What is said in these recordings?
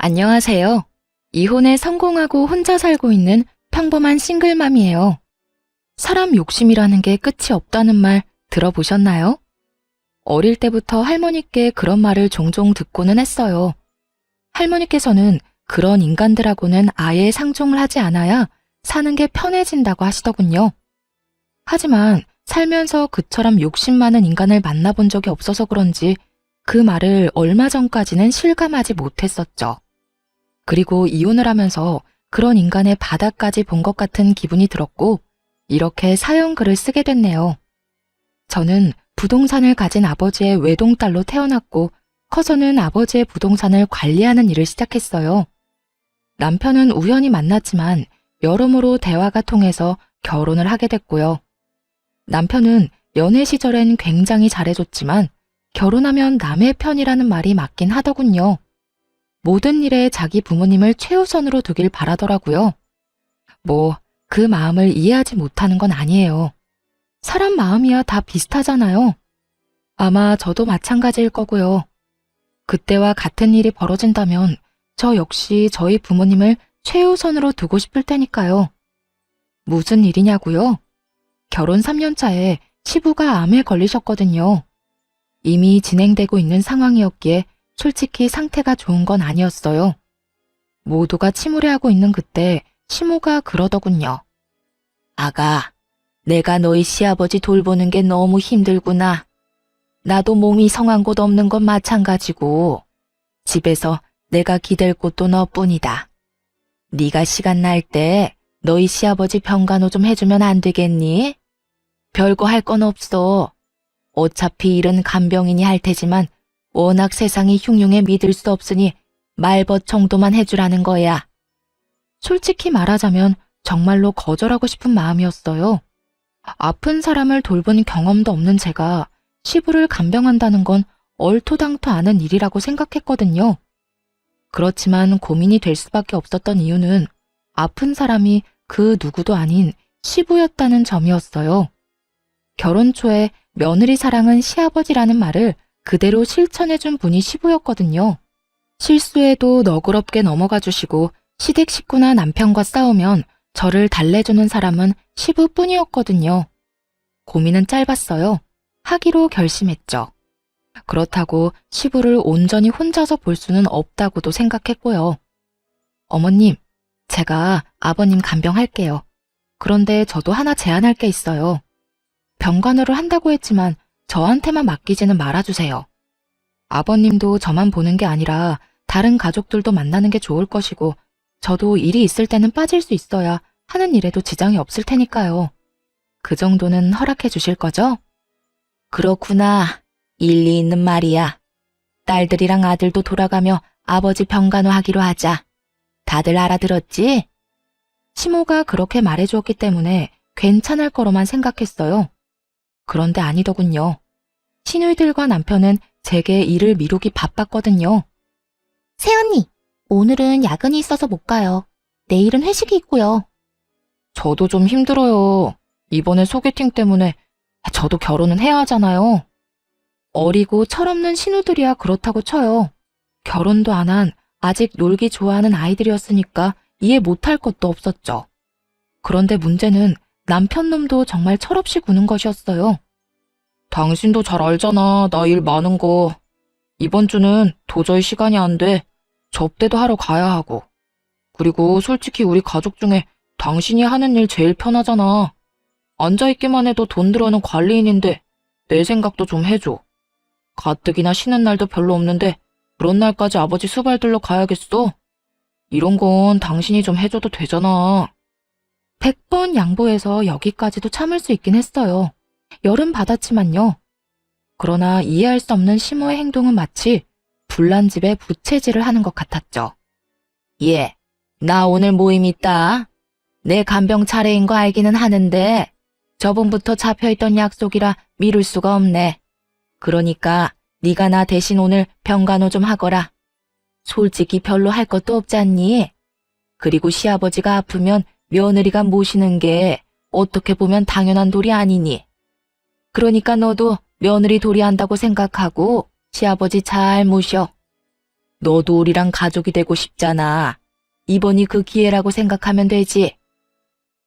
안녕하세요. 이혼에 성공하고 혼자 살고 있는 평범한 싱글맘이에요. 사람 욕심이라는 게 끝이 없다는 말 들어보셨나요? 어릴 때부터 할머니께 그런 말을 종종 듣고는 했어요. 할머니께서는 그런 인간들하고는 아예 상종을 하지 않아야 사는 게 편해진다고 하시더군요. 하지만 살면서 그처럼 욕심 많은 인간을 만나본 적이 없어서 그런지 그 말을 얼마 전까지는 실감하지 못했었죠. 그리고 이혼을 하면서 그런 인간의 바닥까지 본 것 같은 기분이 들었고 이렇게 사연글을 쓰게 됐네요. 저는 부동산을 가진 아버지의 외동딸로 태어났고 커서는 아버지의 부동산을 관리하는 일을 시작했어요. 남편은 우연히 만났지만 여러모로 대화가 통해서 결혼을 하게 됐고요. 남편은 연애 시절엔 굉장히 잘해줬지만 결혼하면 남의 편이라는 말이 맞긴 하더군요. 모든 일에 자기 부모님을 최우선으로 두길 바라더라고요. 그 마음을 이해하지 못하는 건 아니에요. 사람 마음이야 다 비슷하잖아요. 아마 저도 마찬가지일 거고요. 그때와 같은 일이 벌어진다면 저 역시 저희 부모님을 최우선으로 두고 싶을 테니까요. 무슨 일이냐고요? 결혼 3년 차에 시부가 암에 걸리셨거든요. 이미 진행되고 있는 상황이었기에 솔직히 상태가 좋은 건 아니었어요. 모두가 침울해하고 있는 그때 시모가 그러더군요. 아가, 내가 너희 시아버지 돌보는 게 너무 힘들구나. 나도 몸이 성한 곳 없는 건 마찬가지고 집에서 내가 기댈 곳도 너뿐이다. 네가 시간 날 때 너희 시아버지 병간호 좀 해주면 안 되겠니? 별거 할 건 없어. 어차피 일은 간병인이 할 테지만 워낙 세상이 흉흉해 믿을 수 없으니 말벗 정도만 해주라는 거야. 솔직히 말하자면 정말로 거절하고 싶은 마음이었어요. 아픈 사람을 돌본 경험도 없는 제가 시부를 간병한다는 건 얼토당토 않은 일이라고 생각했거든요. 그렇지만 고민이 될 수밖에 없었던 이유는 아픈 사람이 그 누구도 아닌 시부였다는 점이었어요. 결혼 초에 며느리 사랑은 시아버지라는 말을 그대로 실천해준 분이 시부였거든요. 실수해도 너그럽게 넘어가 주시고 시댁 식구나 남편과 싸우면 저를 달래주는 사람은 시부뿐이었거든요. 고민은 짧았어요. 하기로 결심했죠. 그렇다고 시부를 온전히 혼자서 볼 수는 없다고도 생각했고요. 어머님, 제가 아버님 간병할게요. 그런데 저도 하나 제안할 게 있어요. 병간호를 한다고 했지만 저한테만 맡기지는 말아주세요. 아버님도 저만 보는 게 아니라 다른 가족들도 만나는 게 좋을 것이고 저도 일이 있을 때는 빠질 수 있어야 하는 일에도 지장이 없을 테니까요. 그 정도는 허락해 주실 거죠? 그렇구나. 일리 있는 말이야. 딸들이랑 아들도 돌아가며 아버지 병간호 하기로 하자. 다들 알아들었지? 시모가 그렇게 말해주었기 때문에 괜찮을 거로만 생각했어요. 그런데 아니더군요. 시누이들과 남편은 제게 일을 미루기 바빴거든요. 새언니, 오늘은 야근이 있어서 못 가요. 내일은 회식이 있고요. 저도 좀 힘들어요. 이번에 소개팅 때문에 저도 결혼은 해야 하잖아요. 어리고 철없는 신우들이야 그렇다고 쳐요. 결혼도 안 한 아직 놀기 좋아하는 아이들이었으니까 이해 못할 것도 없었죠. 그런데 문제는 남편 놈도 정말 철없이 구는 것이었어요. 당신도 잘 알잖아, 나 일 많은 거. 이번 주는 도저히 시간이 안 돼. 접대도 하러 가야 하고. 그리고 솔직히 우리 가족 중에 당신이 하는 일 제일 편하잖아. 앉아있기만 해도 돈 들어오는 관리인인데 내 생각도 좀 해줘. 가뜩이나 쉬는 날도 별로 없는데 그런 날까지 아버지 수발들러 가야겠어? 이런 건 당신이 좀 해줘도 되잖아. 100번 양보해서 여기까지도 참을 수 있긴 했어요. 열은 받았지만요. 그러나 이해할 수 없는 시모의 행동은 마치 불난 집에 부채질을 하는 것 같았죠. 예, 나 오늘 모임 있다. 내 간병 차례인 거 알기는 하는데 저번부터 잡혀있던 약속이라 미룰 수가 없네. 그러니까 네가 나 대신 오늘 병간호 좀 하거라. 솔직히 별로 할 것도 없지 않니? 그리고 시아버지가 아프면 며느리가 모시는 게 어떻게 보면 당연한 도리 아니니? 그러니까 너도 며느리 도리한다고 생각하고 시아버지 잘 모셔. 너도 우리랑 가족이 되고 싶잖아. 이번이 그 기회라고 생각하면 되지.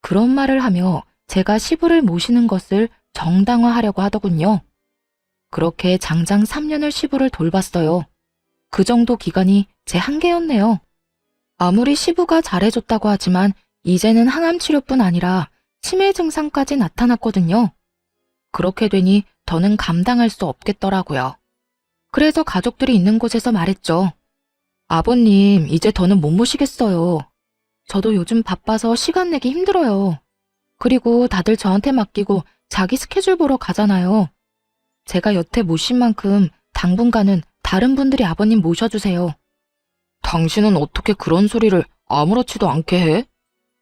그런 말을 하며 제가 시부를 모시는 것을 정당화하려고 하더군요. 그렇게 장장 3년을 시부를 돌봤어요. 그 정도 기간이 제 한계였네요. 아무리 시부가 잘해줬다고 하지만 이제는 항암 치료뿐 아니라 치매 증상까지 나타났거든요. 그렇게 되니 더는 감당할 수 없겠더라고요. 그래서 가족들이 있는 곳에서 말했죠. 아버님, 이제 더는 못 모시겠어요. 저도 요즘 바빠서 시간 내기 힘들어요. 그리고 다들 저한테 맡기고 자기 스케줄 보러 가잖아요. 제가 여태 모신 만큼 당분간은 다른 분들이 아버님 모셔주세요. 당신은 어떻게 그런 소리를 아무렇지도 않게 해?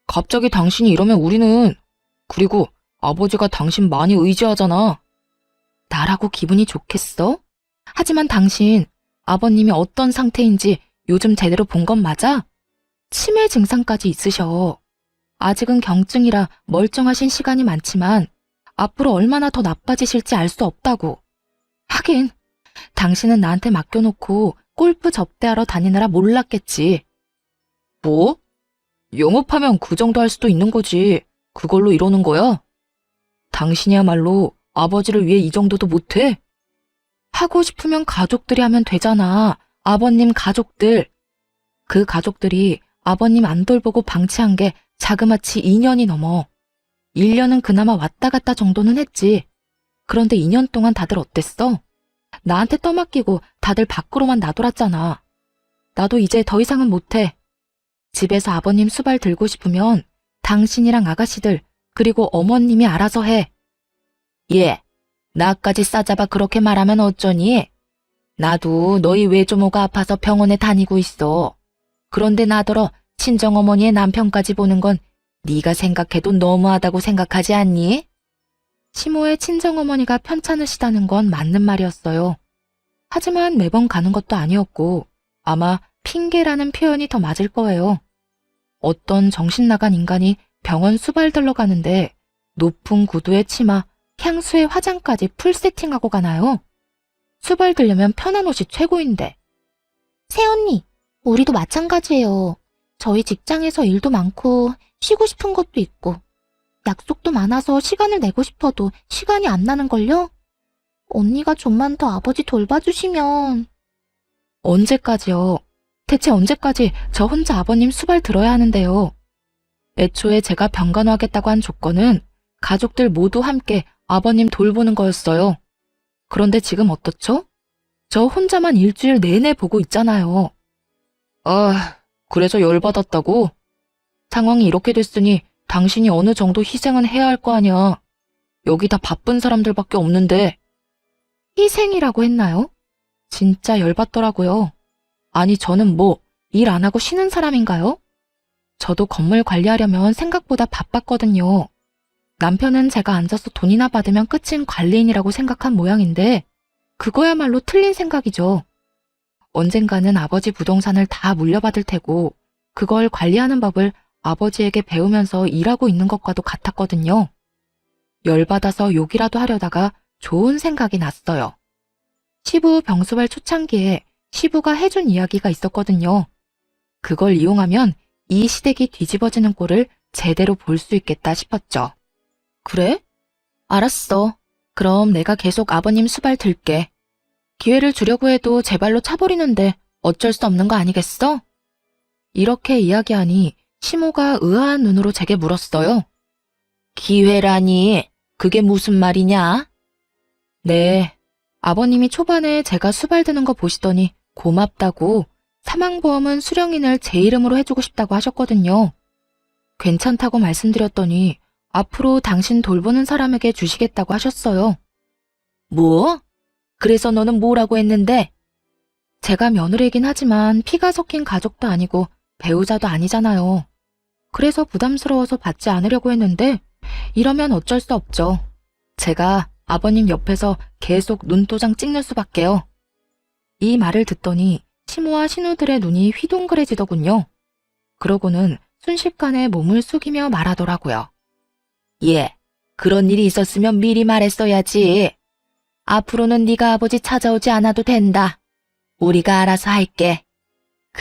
갑자기 당신이 이러면 우리는... 그리고 아버지가 당신 많이 의지하잖아. 나라고 기분이 좋겠어? 하지만 당신, 아버님이 어떤 상태인지 요즘 제대로 본 건 맞아? 치매 증상까지 있으셔. 아직은 경증이라 멀쩡하신 시간이 많지만 앞으로 얼마나 더 나빠지실지 알 수 없다고. 하긴 당신은 나한테 맡겨놓고 골프 접대하러 다니느라 몰랐겠지. 뭐? 영업하면 그 정도 할 수도 있는 거지. 그걸로 이러는 거야? 당신이야말로 아버지를 위해 이 정도도 못해? 하고 싶으면 가족들이 하면 되잖아. 아버님 가족들. 그 가족들이 아버님 안 돌보고 방치한 게 자그마치 2년이 넘어. 1년은 그나마 왔다 갔다 정도는 했지. 그런데 2년 동안 다들 어땠어? 나한테 떠맡기고 다들 밖으로만 나돌았잖아. 나도 이제 더 이상은 못해. 집에서 아버님 수발 들고 싶으면 당신이랑 아가씨들 그리고 어머님이 알아서 해. 예, 나까지 싸잡아 그렇게 말하면 어쩌니? 나도 너희 외조모가 아파서 병원에 다니고 있어. 그런데 나더러 친정어머니의 남편까지 보는 건 네가 생각해도 너무하다고 생각하지 않니? 시모의 친정어머니가 편찮으시다는 건 맞는 말이었어요. 하지만 매번 가는 것도 아니었고 아마 핑계라는 표현이 더 맞을 거예요. 어떤 정신 나간 인간이 병원 수발들러 가는데 높은 구두에 치마, 향수에 화장까지 풀 세팅하고 가나요? 수발들려면 편한 옷이 최고인데. 새언니, 우리도 마찬가지예요. 저희 직장에서 일도 많고 쉬고 싶은 것도 있고 약속도 많아서 시간을 내고 싶어도 시간이 안 나는걸요? 언니가 좀만 더 아버지 돌봐주시면... 언제까지요? 대체 언제까지 저 혼자 아버님 수발 들어야 하는데요? 애초에 제가 병간호하겠다고 한 조건은 가족들 모두 함께 아버님 돌보는 거였어요. 그런데 지금 어떻죠? 저 혼자만 일주일 내내 보고 있잖아요. 아, 그래서 열받았다고? 상황이 이렇게 됐으니 당신이 어느 정도 희생은 해야 할 거 아니야. 여기 다 바쁜 사람들밖에 없는데. 희생이라고 했나요? 진짜 열받더라고요. 아니, 저는 뭐 일 안 하고 쉬는 사람인가요? 저도 건물 관리하려면 생각보다 바빴거든요. 남편은 제가 앉아서 돈이나 받으면 끝인 관리인이라고 생각한 모양인데 그거야말로 틀린 생각이죠. 언젠가는 아버지 부동산을 다 물려받을 테고 그걸 관리하는 법을 아버지에게 배우면서 일하고 있는 것과도 같았거든요. 열받아서 욕이라도 하려다가 좋은 생각이 났어요. 시부 병수발 초창기에 시부가 해준 이야기가 있었거든요. 그걸 이용하면 이 시댁이 뒤집어지는 꼴을 제대로 볼 수 있겠다 싶었죠. 그래? 알았어. 그럼 내가 계속 아버님 수발 들게. 기회를 주려고 해도 제 발로 차버리는데 어쩔 수 없는 거 아니겠어? 이렇게 이야기하니 시모가 의아한 눈으로 제게 물었어요. 기회라니, 그게 무슨 말이냐? 네, 아버님이 초반에 제가 수발드는 거 보시더니 고맙다고 사망보험은 수령인을 제 이름으로 해주고 싶다고 하셨거든요. 괜찮다고 말씀드렸더니 앞으로 당신 돌보는 사람에게 주시겠다고 하셨어요. 뭐? 그래서 너는 뭐라고 했는데? 제가 며느리이긴 하지만 피가 섞인 가족도 아니고 배우자도 아니잖아요. 그래서 부담스러워서 받지 않으려고 했는데 이러면 어쩔 수 없죠. 제가 아버님 옆에서 계속 눈도장 찍는 수밖에요. 이 말을 듣더니 시모와 신우들의 눈이 휘둥그레지더군요. 그러고는 순식간에 몸을 숙이며 말하더라고요. 예, 그런 일이 있었으면 미리 말했어야지. 앞으로는 네가 아버지 찾아오지 않아도 된다. 우리가 알아서 할게.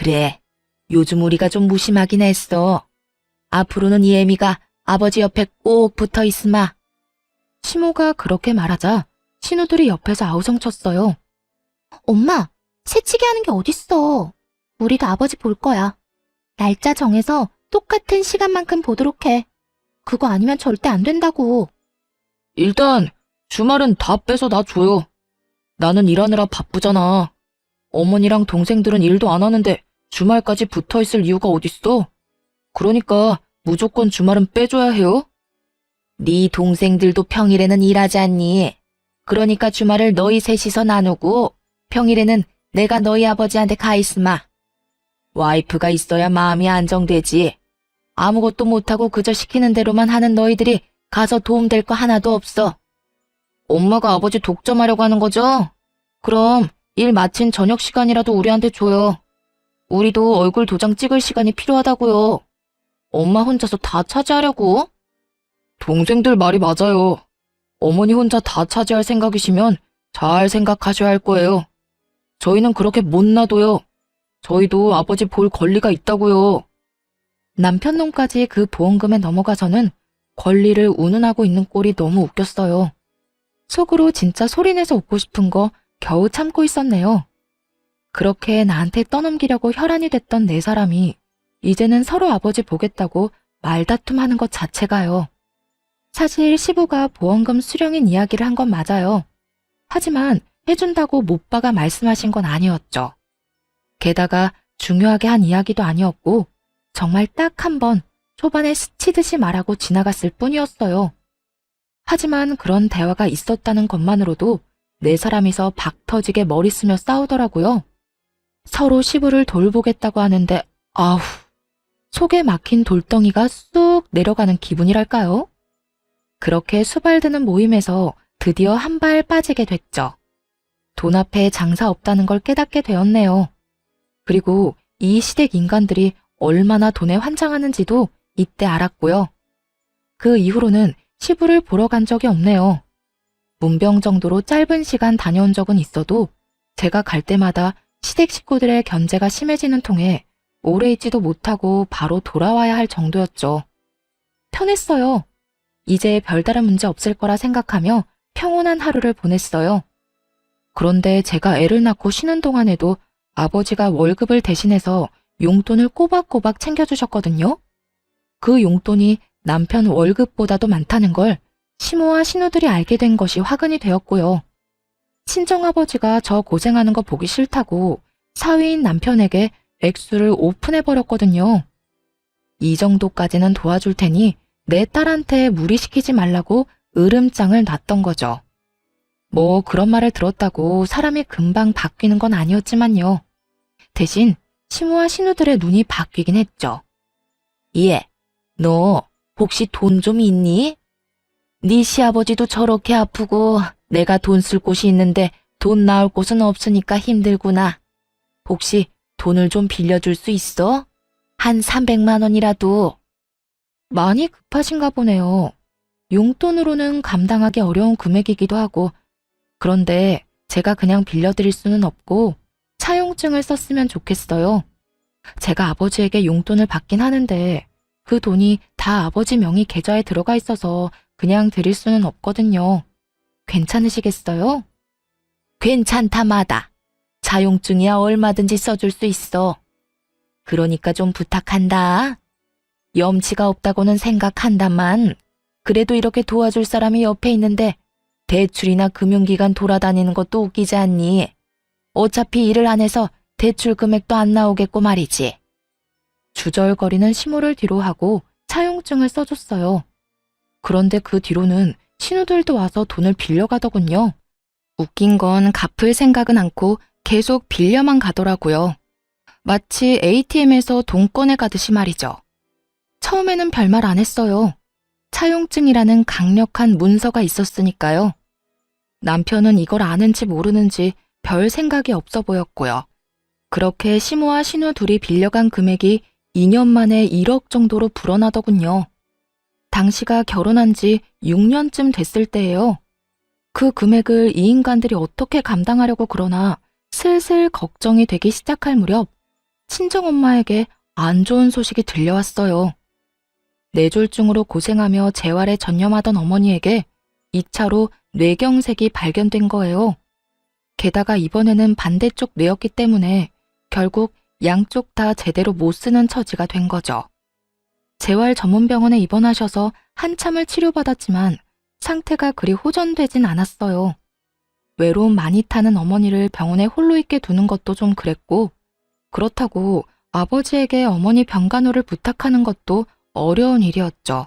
그래, 요즘 우리가 좀 무심하긴 했어. 앞으로는 이 애미가 아버지 옆에 꼭 붙어 있으마. 시모가 그렇게 말하자 신우들이 옆에서 아우성쳤어요. 엄마, 새치기 하는 게 어딨어. 우리도 아버지 볼 거야. 날짜 정해서 똑같은 시간만큼 보도록 해. 그거 아니면 절대 안 된다고. 일단 주말은 다 빼서 나 줘요. 나는 일하느라 바쁘잖아. 어머니랑 동생들은 일도 안 하는데 주말까지 붙어 있을 이유가 어딨어? 그러니까 무조건 주말은 빼줘야 해요. 네 동생들도 평일에는 일하지 않니? 그러니까 주말을 너희 셋이서 나누고 평일에는 내가 너희 아버지한테 가 있으마. 와이프가 있어야 마음이 안정되지. 아무것도 못하고 그저 시키는 대로만 하는 너희들이 가서 도움될 거 하나도 없어. 엄마가 아버지 독점하려고 하는 거죠? 그럼 일 마친 저녁 시간이라도 우리한테 줘요. 우리도 얼굴 도장 찍을 시간이 필요하다고요. 엄마 혼자서 다 차지하려고? 동생들 말이 맞아요. 어머니 혼자 다 차지할 생각이시면 잘 생각하셔야 할 거예요. 저희는 그렇게 못 놔둬요. 저희도 아버지 볼 권리가 있다고요. 남편 놈까지 그 보험금에 넘어가서는 권리를 운운하고 있는 꼴이 너무 웃겼어요. 속으로 진짜 소리내서 웃고 싶은 거 겨우 참고 있었네요. 그렇게 나한테 떠넘기려고 혈안이 됐던 네 사람이 이제는 서로 아버지 보겠다고 말다툼하는 것 자체가요. 사실 시부가 보험금 수령인 이야기를 한 건 맞아요. 하지만 해준다고 못박아 말씀하신 건 아니었죠. 게다가 중요하게 한 이야기도 아니었고 정말 딱 한 번 초반에 스치듯이 말하고 지나갔을 뿐이었어요. 하지만 그런 대화가 있었다는 것만으로도 네 사람이서 박 터지게 머리 쓰며 싸우더라고요. 서로 시부를 돌보겠다고 하는데 아우, 속에 막힌 돌덩이가 쑥 내려가는 기분이랄까요? 그렇게 수발드는 모임에서 드디어 한 발 빠지게 됐죠. 돈 앞에 장사 없다는 걸 깨닫게 되었네요. 그리고 이 시댁 인간들이 얼마나 돈에 환장하는지도 이때 알았고요. 그 이후로는 시부를 보러 간 적이 없네요. 문병 정도로 짧은 시간 다녀온 적은 있어도 제가 갈 때마다 시댁 식구들의 견제가 심해지는 통에 오래 있지도 못하고 바로 돌아와야 할 정도였죠. 편했어요. 이제 별다른 문제 없을 거라 생각하며 평온한 하루를 보냈어요. 그런데 제가 애를 낳고 쉬는 동안에도 아버지가 월급을 대신해서 용돈을 꼬박꼬박 챙겨주셨거든요. 그 용돈이 남편 월급보다도 많다는 걸 시모와 신우들이 알게 된 것이 화근이 되었고요. 친정아버지가 저 고생하는 거 보기 싫다고 사위인 남편에게 액수를 오픈해버렸거든요. 이 정도까지는 도와줄 테니 내 딸한테 무리시키지 말라고 으름장을 놨던 거죠. 뭐 그런 말을 들었다고 사람이 금방 바뀌는 건 아니었지만요. 대신 시모와 신우들의 눈이 바뀌긴 했죠. 예, 너 혹시 돈 좀 있니? 네 시아버지도 저렇게 아프고 내가 돈 쓸 곳이 있는데 돈 나올 곳은 없으니까 힘들구나. 혹시 돈을 좀 빌려줄 수 있어? 한 300만 원이라도. 많이 급하신가 보네요. 용돈으로는 감당하기 어려운 금액이기도 하고, 그런데 제가 그냥 빌려드릴 수는 없고 차용증을 썼으면 좋겠어요. 제가 아버지에게 용돈을 받긴 하는데 그 돈이 다 아버지 명의 계좌에 들어가 있어서 그냥 드릴 수는 없거든요. 괜찮으시겠어요? 괜찮다마다. 차용증이야 얼마든지 써줄 수 있어. 그러니까 좀 부탁한다. 염치가 없다고는 생각한다만 그래도 이렇게 도와줄 사람이 옆에 있는데 대출이나 금융기관 돌아다니는 것도 웃기지 않니? 어차피 일을 안 해서 대출 금액도 안 나오겠고 말이지. 주절거리는 시모를 뒤로 하고 차용증을 써줬어요. 그런데 그 뒤로는 신우들도 와서 돈을 빌려가더군요. 웃긴 건 갚을 생각은 않고 계속 빌려만 가더라고요. 마치 ATM에서 돈 꺼내 가듯이 말이죠. 처음에는 별말 안 했어요. 차용증이라는 강력한 문서가 있었으니까요. 남편은 이걸 아는지 모르는지 별 생각이 없어 보였고요. 그렇게 시모와 신우 둘이 빌려간 금액이 2년 만에 1억 정도로 불어나더군요. 당시가 결혼한 지 6년쯤 됐을 때예요. 그 금액을 이 인간들이 어떻게 감당하려고 그러나 슬슬 걱정이 되기 시작할 무렵 친정엄마에게 안 좋은 소식이 들려왔어요. 뇌졸중으로 고생하며 재활에 전념하던 어머니에게 2차로 뇌경색이 발견된 거예요. 게다가 이번에는 반대쪽 뇌였기 때문에 결국 양쪽 다 제대로 못 쓰는 처지가 된 거죠. 재활 전문병원에 입원하셔서 한참을 치료받았지만 상태가 그리 호전되진 않았어요. 외로움 많이 타는 어머니를 병원에 홀로 있게 두는 것도 좀 그랬고, 그렇다고 아버지에게 어머니 병간호를 부탁하는 것도 어려운 일이었죠.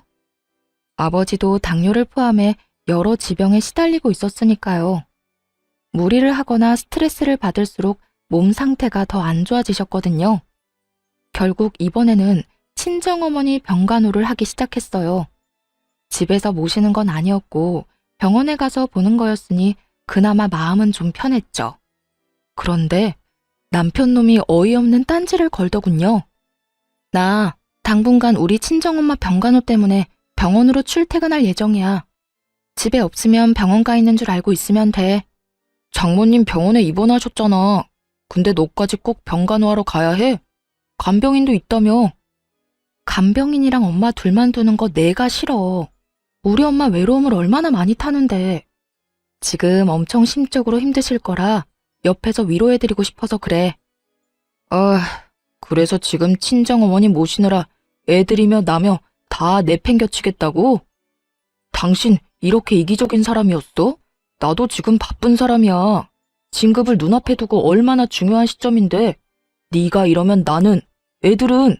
아버지도 당뇨를 포함해 여러 지병에 시달리고 있었으니까요. 무리를 하거나 스트레스를 받을수록 몸 상태가 더 안 좋아지셨거든요. 결국 이번에는 친정어머니 병간호를 하기 시작했어요. 집에서 모시는 건 아니었고 병원에 가서 보는 거였으니 그나마 마음은 좀 편했죠. 그런데 남편놈이 어이없는 딴지를 걸더군요. 나 당분간 우리 친정엄마 병간호 때문에 병원으로 출퇴근할 예정이야. 집에 없으면 병원 가 있는 줄 알고 있으면 돼. 장모님 병원에 입원하셨잖아. 근데 너까지 꼭 병간호하러 가야 해? 간병인도 있다며. 간병인이랑 엄마 둘만 두는 거 내가 싫어. 우리 엄마 외로움을 얼마나 많이 타는데. 지금 엄청 심적으로 힘드실 거라 옆에서 위로해드리고 싶어서 그래. 그래서 지금 친정어머니 모시느라 애들이며 나며 다 내팽겨치겠다고? 당신 이렇게 이기적인 사람이었어? 나도 지금 바쁜 사람이야. 진급을 눈앞에 두고 얼마나 중요한 시점인데 네가 이러면 나는, 애들은.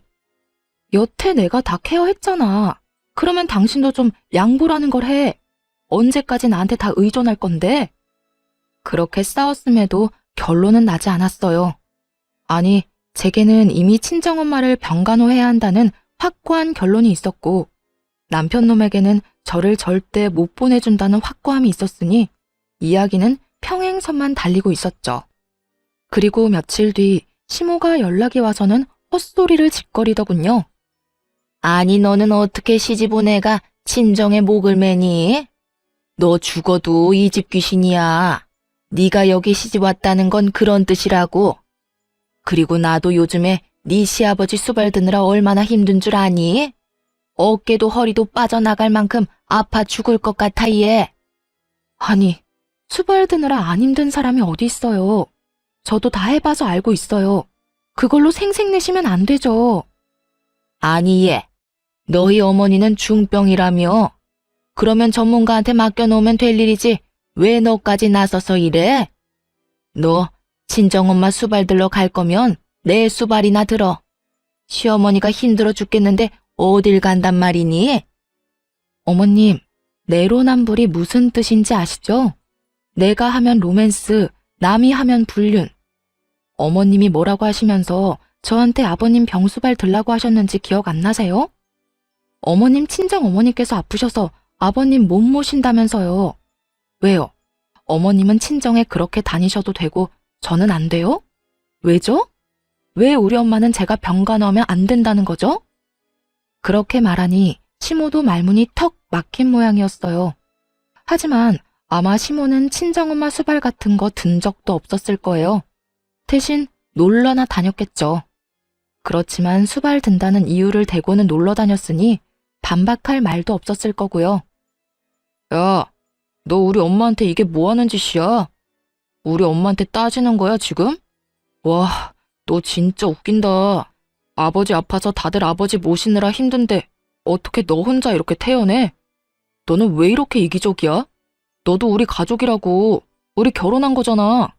여태 내가 다 케어했잖아. 그러면 당신도 좀 양보라는 걸 해. 언제까지 나한테 다 의존할 건데? 그렇게 싸웠음에도 결론은 나지 않았어요. 아니, 제게는 이미 친정엄마를 병간호해야 한다는 확고한 결론이 있었고 남편놈에게는 저를 절대 못 보내준다는 확고함이 있었으니 이야기는 평행선만 달리고 있었죠. 그리고 며칠 뒤 시모가 연락이 와서는 헛소리를 짓거리더군요. 아니 너는 어떻게 시집 온 애가 친정에 목을 매니? 너 죽어도 이 집 귀신이야. 네가 여기 시집 왔다는 건 그런 뜻이라고. 그리고 나도 요즘에 네 시아버지 수발 드느라 얼마나 힘든 줄 아니? 어깨도 허리도 빠져나갈 만큼 아파 죽을 것 같아 얘. 아니, 수발 드느라 안 힘든 사람이 어디 있어요. 저도 다 해봐서 알고 있어요. 그걸로 생색내시면 안 되죠. 아니 얘, 너희 어머니는 중병이라며. 그러면 전문가한테 맡겨놓으면 될 일이지 왜 너까지 나서서 이래? 너 친정엄마 수발 들러 갈 거면 내 수발이나 들어. 시어머니가 힘들어 죽겠는데 어딜 간단 말이니? 어머님, 내로남불이 무슨 뜻인지 아시죠? 내가 하면 로맨스, 남이 하면 불륜. 어머님이 뭐라고 하시면서 저한테 아버님 병수발 들라고 하셨는지 기억 안 나세요? 어머님 친정어머니께서 아프셔서 아버님 못 모신다면서요. 왜요? 어머님은 친정에 그렇게 다니셔도 되고 저는 안 돼요? 왜죠? 왜 우리 엄마는 제가 병간호하면 안 된다는 거죠? 그렇게 말하니 시모도 말문이 턱 막힌 모양이었어요. 하지만 아마 시모는 친정엄마 수발 같은 거 든 적도 없었을 거예요. 대신 놀러나 다녔겠죠. 그렇지만 수발 든다는 이유를 대고는 놀러 다녔으니 반박할 말도 없었을 거고요. 야, 너 우리 엄마한테 이게 뭐 하는 짓이야? 우리 엄마한테 따지는 거야 지금? 와, 너 진짜 웃긴다. 아버지 아파서 다들 아버지 모시느라 힘든데 어떻게 너 혼자 이렇게 태어내? 너는 왜 이렇게 이기적이야? 너도 우리 가족이라고. 우리 결혼한 거잖아.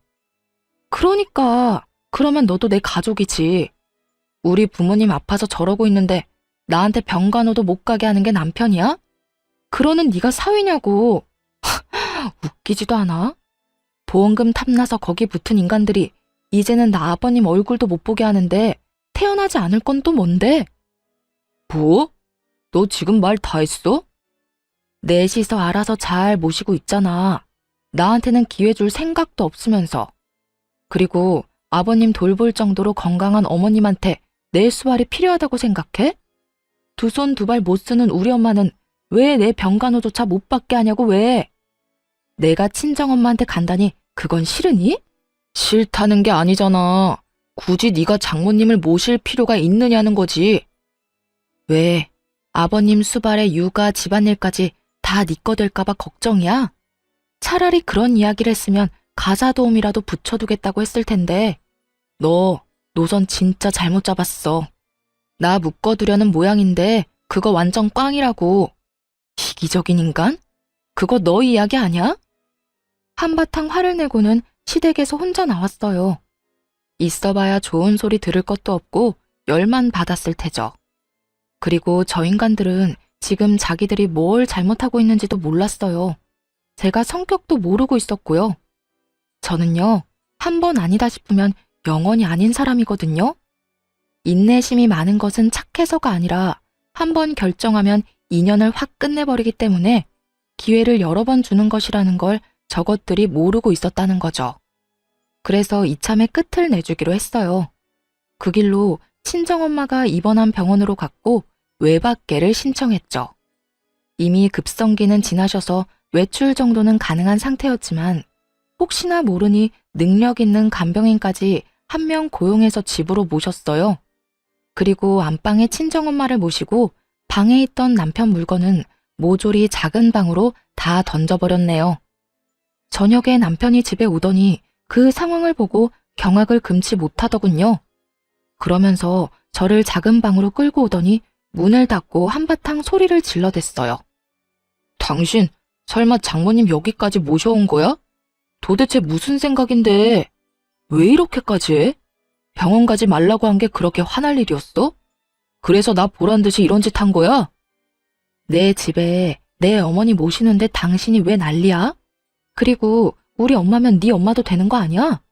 그러니까 그러면 너도 내 가족이지. 우리 부모님 아파서 저러고 있는데 나한테 병간호도 못 가게 하는 게 남편이야? 그러는 네가 사위냐고. 웃기지도 않아? 보험금 탐나서 거기 붙은 인간들이 이제는 나 아버님 얼굴도 못 보게 하는데 태어나지 않을 건 또 뭔데? 뭐? 너 지금 말 다 했어? 넷이서 알아서 잘 모시고 있잖아. 나한테는 기회 줄 생각도 없으면서. 그리고 아버님 돌볼 정도로 건강한 어머님한테 내 수발이 필요하다고 생각해? 두 손 두 발 못 쓰는 우리 엄마는 왜 내 병간호조차 못 받게 하냐고 왜? 내가 친정엄마한테 간다니 그건 싫으니? 싫다는 게 아니잖아. 굳이 네가 장모님을 모실 필요가 있느냐는 거지. 왜? 아버님 수발에 육아 집안일까지 다 네 거 될까봐 걱정이야? 차라리 그런 이야기를 했으면 가사 도우미라도 붙여두겠다고 했을 텐데. 너 노선 진짜 잘못 잡았어. 나 묶어두려는 모양인데 그거 완전 꽝이라고. 이기적인 인간? 그거 너 이야기 아니야? 한바탕 화를 내고는 시댁에서 혼자 나왔어요. 있어봐야 좋은 소리 들을 것도 없고 열만 받았을 테죠. 그리고 저 인간들은 지금 자기들이 뭘 잘못하고 있는지도 몰랐어요. 제가 성격도 모르고 있었고요. 저는요, 한 번 아니다 싶으면 영원히 아닌 사람이거든요. 인내심이 많은 것은 착해서가 아니라 한 번 결정하면 인연을 확 끝내버리기 때문에 기회를 여러 번 주는 것이라는 걸 저것들이 모르고 있었다는 거죠. 그래서 이참에 끝을 내주기로 했어요. 그 길로 친정엄마가 입원한 병원으로 갔고 외박계를 신청했죠. 이미 급성기는 지나셔서 외출 정도는 가능한 상태였지만 혹시나 모르니 능력 있는 간병인까지 한 명 고용해서 집으로 모셨어요. 그리고 안방에 친정엄마를 모시고 방에 있던 남편 물건은 모조리 작은 방으로 다 던져버렸네요. 저녁에 남편이 집에 오더니 그 상황을 보고 경악을 금치 못하더군요. 그러면서 저를 작은 방으로 끌고 오더니 문을 닫고 한바탕 소리를 질러댔어요. 당신 설마 장모님 여기까지 모셔온 거야? 도대체 무슨 생각인데 왜 이렇게까지 해? 병원 가지 말라고 한 게 그렇게 화날 일이었어? 그래서 나 보란 듯이 이런 짓 한 거야? 내 집에 내 어머니 모시는데 당신이 왜 난리야? 그리고 우리 엄마면 네 엄마도 되는 거 아니야?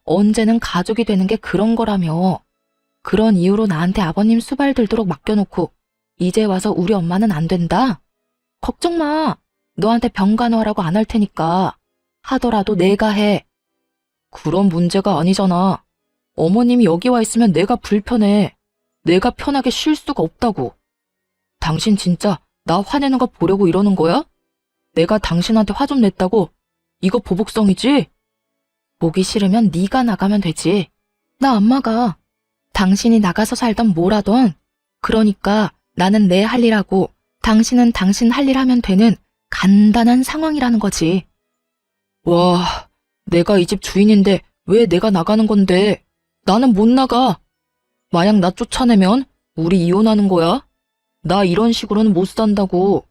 언제는 가족이 되는 게 그런 거라며. 그런 이유로 나한테 아버님 수발 들도록 맡겨놓고 이제 와서 우리 엄마는 안 된다? 걱정 마. 너한테 병간호하라고 안 할 테니까. 하더라도 내가 해. 그런 문제가 아니잖아. 어머님이 여기 와 있으면 내가 불편해. 내가 편하게 쉴 수가 없다고. 당신 진짜 나 화내는 거 보려고 이러는 거야? 내가 당신한테 화 좀 냈다고? 이거 보복성이지? 보기 싫으면 네가 나가면 되지. 나 안 나가. 당신이 나가서 살던 뭐라던. 그러니까 나는 내 할 일하고 당신은 당신 할 일 하면 되는 간단한 상황이라는 거지. 와, 내가 이 집 주인인데 왜 내가 나가는 건데? 나는 못 나가. 만약 나 쫓아내면 우리 이혼하는 거야. 나 이런 식으로는 못 산다고.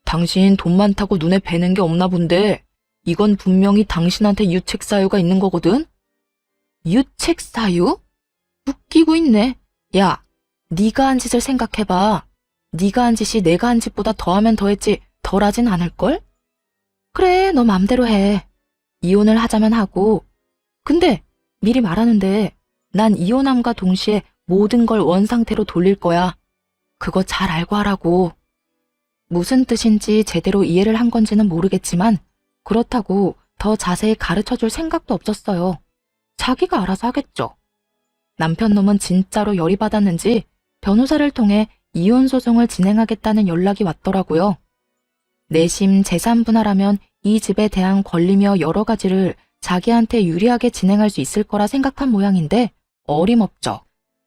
당신 돈 많다고 눈에 뵈는 게 없나 본데 이건 분명히 당신한테 유책 사유가 있는 거거든? 유책 사유? 웃기고 있네. 야, 네가 한 짓을 생각해봐. 네가 한 짓이 내가 한 짓보다 더하면 더했지 덜하진 않을걸? 그래, 너 맘대로 해. 이혼을 하자면 하고. 근데 미리 말하는데 난 이혼함과 동시에 모든 걸 원상태로 돌릴 거야. 그거 잘 알고 하라고. 무슨 뜻인지 제대로 이해를 한 건지는 모르겠지만 그렇다고 더 자세히 가르쳐줄 생각도 없었어요. 자기가 알아서 하겠죠. 남편 놈은 진짜로 열이 받았는지 변호사를 통해 이혼 소송을 진행하겠다는 연락이 왔더라고요. 내심 재산 분할하면 이 집에 대한 권리며 여러 가지를 자기한테 유리하게 진행할 수 있을 거라 생각한 모양인데 어림없죠.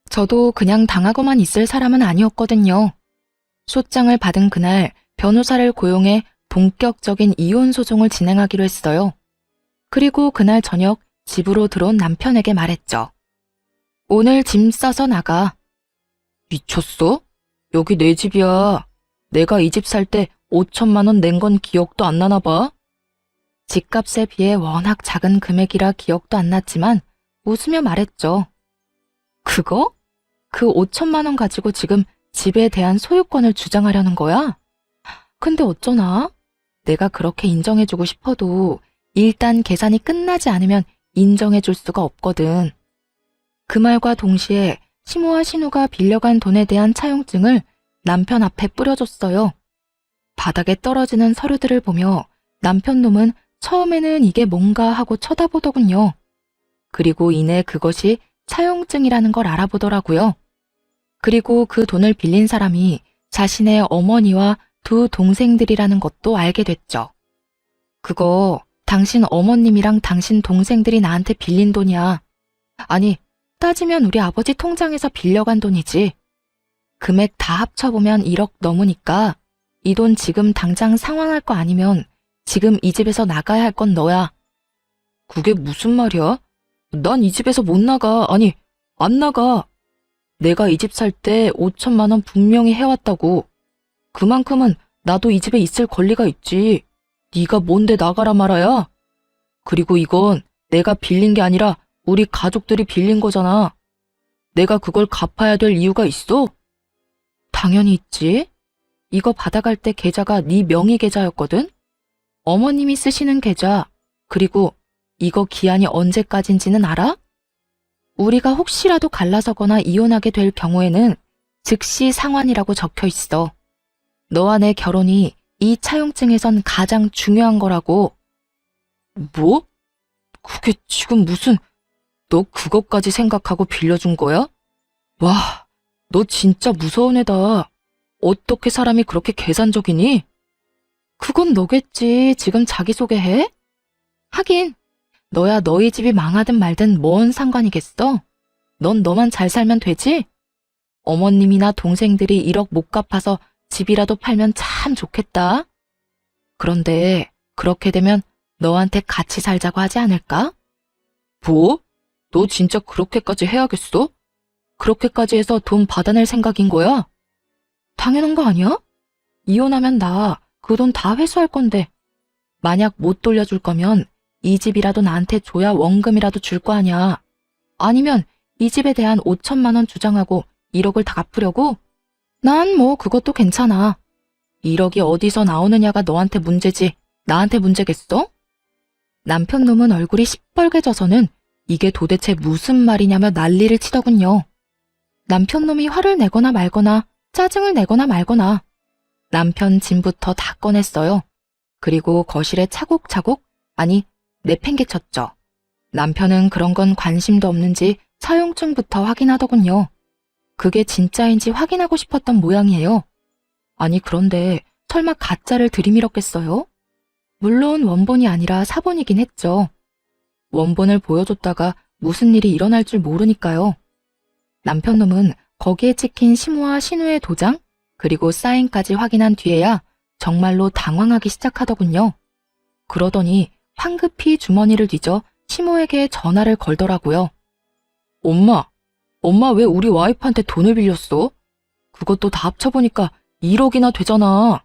저도 그냥 당하고만 있을 사람은 아니었거든요. 소장을 받은 그날 변호사를 고용해 본격적인 이혼 소송을 진행하기로 했어요. 그리고 그날 저녁 집으로 들어온 남편에게 말했죠. 오늘 짐 싸서 나가. 미쳤어? 여기 내 집이야. 내가 이 집 살 때 5천만 원 낸 건 기억도 안 나나 봐. 집값에 비해 워낙 작은 금액이라 기억도 안 났지만 웃으며 말했죠. 그거? 그 5천만 원 가지고 지금 집에 대한 소유권을 주장하려는 거야? 근데 어쩌나? 내가 그렇게 인정해주고 싶어도 일단 계산이 끝나지 않으면 인정해줄 수가 없거든. 그 말과 동시에 시모와 신우가 빌려간 돈에 대한 차용증을 남편 앞에 뿌려줬어요. 바닥에 떨어지는 서류들을 보며 남편 놈은 처음에는 이게 뭔가 하고 쳐다보더군요. 그리고 이내 그것이 차용증이라는 걸 알아보더라고요. 그리고 그 돈을 빌린 사람이 자신의 어머니와 두 동생들이라는 것도 알게 됐죠. 그거 당신 어머님이랑 당신 동생들이 나한테 빌린 돈이야. 아니, 따지면 우리 아버지 통장에서 빌려간 돈이지. 금액 다 합쳐보면 1억 넘으니까 이 돈 지금 당장 상환할 거 아니면 지금 이 집에서 나가야 할 건 너야. 그게 무슨 말이야? 난 이 집에서 못 나가. 아니, 안 나가. 내가 이 집 살 때 5천만 원 분명히 해왔다고. 그만큼은 나도 이 집에 있을 권리가 있지. 네가 뭔데 나가라 말아야? 그리고 이건 내가 빌린 게 아니라 우리 가족들이 빌린 거잖아. 내가 그걸 갚아야 될 이유가 있어? 당연히 있지. 이거 받아갈 때 계좌가 네 명의 계좌였거든? 어머님이 쓰시는 계좌. 그리고 이거 기한이 언제까지인지는 알아? 우리가 혹시라도 갈라서거나 이혼하게 될 경우에는 즉시 상환이라고 적혀 있어. 너와 내 결혼이 이 차용증에선 가장 중요한 거라고. 뭐? 그게 지금 무슨, 너 그것까지 생각하고 빌려준 거야? 와, 너 진짜 무서운 애다. 어떻게 사람이 그렇게 계산적이니? 그건 너겠지. 지금 자기소개해? 하긴, 너야 너희 집이 망하든 말든 뭔 상관이겠어? 넌 너만 잘 살면 되지? 어머님이나 동생들이 1억 못 갚아서 집이라도 팔면 참 좋겠다. 그런데 그렇게 되면 너한테 같이 살자고 하지 않을까? 뭐? 너 진짜 그렇게까지 해야겠어? 그렇게까지 해서 돈 받아낼 생각인 거야? 당연한 거 아니야? 이혼하면 나 그 돈 다 회수할 건데. 만약 못 돌려줄 거면 이 집이라도 나한테 줘야 원금이라도 줄 거 아니야. 아니면 이 집에 대한 5천만 원 주장하고 1억을 다 갚으려고? 난 뭐 그것도 괜찮아. 1억이 어디서 나오느냐가 너한테 문제지 나한테 문제겠어? 남편 놈은 얼굴이 시뻘개져서는 이게 도대체 무슨 말이냐며 난리를 치더군요. 남편 놈이 화를 내거나 말거나 짜증을 내거나 말거나 남편 짐부터 다 꺼냈어요. 그리고 거실에 차곡차곡, 아니 내팽개쳤죠. 남편은 그런 건 관심도 없는지 차용증부터 확인하더군요. 그게 진짜인지 확인하고 싶었던 모양이에요. 아니 그런데 설마 가짜를 들이밀었겠어요? 물론 원본이 아니라 사본이긴 했죠. 원본을 보여줬다가 무슨 일이 일어날 줄 모르니까요. 남편 놈은 거기에 찍힌 시모와 신우의 도장, 그리고 사인까지 확인한 뒤에야 정말로 당황하기 시작하더군요. 그러더니 황급히 주머니를 뒤져 시모에게 전화를 걸더라고요. 엄마 왜 우리 와이프한테 돈을 빌렸어? 그것도 다 합쳐보니까 1억이나 되잖아.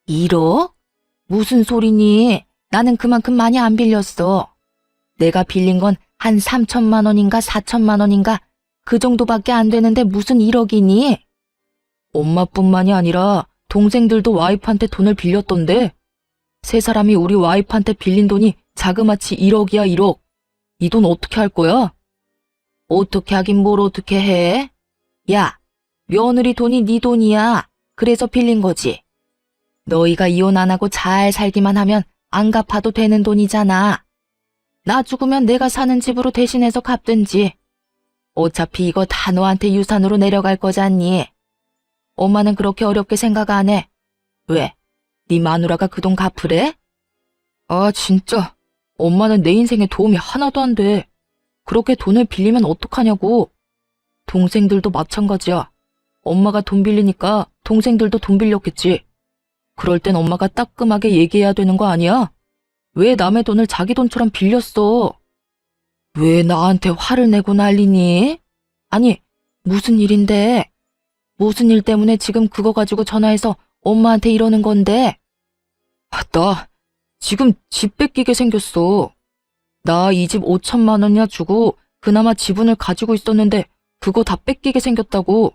1억? 무슨 소리니? 나는 그만큼 많이 안 빌렸어. 내가 빌린 건 한 3천만 원인가 4천만 원인가 그 정도밖에 안 되는데 무슨 1억이니? 엄마뿐만이 아니라 동생들도 와이프한테 돈을 빌렸던데. 세 사람이 우리 와이프한테 빌린 돈이 자그마치 1억이야 1억. 이 돈 어떻게 할 거야? 어떻게 하긴 뭘 어떻게 해? 야, 며느리 돈이 네 돈이야. 그래서 빌린 거지. 너희가 이혼 안 하고 잘 살기만 하면 안 갚아도 되는 돈이잖아. 나 죽으면 내가 사는 집으로 대신해서 갚든지. 어차피 이거 다 너한테 유산으로 내려갈 거잖니. 엄마는 그렇게 어렵게 생각 안 해. 왜? 네 마누라가 그 돈 갚으래? 아 진짜 엄마는 내 인생에 도움이 하나도 안 돼. 그렇게 돈을 빌리면 어떡하냐고. 동생들도 마찬가지야. 엄마가 돈 빌리니까 동생들도 돈 빌렸겠지. 그럴 땐 엄마가 따끔하게 얘기해야 되는 거 아니야? 왜 남의 돈을 자기 돈처럼 빌렸어? 왜 나한테 화를 내고 난리니? 아니, 무슨 일인데? 무슨 일 때문에 지금 그거 가지고 전화해서 엄마한테 이러는 건데? 나 지금 집 뺏기게 생겼어. 나 이 집 5천만 원이나 주고 그나마 지분을 가지고 있었는데 그거 다 뺏기게 생겼다고.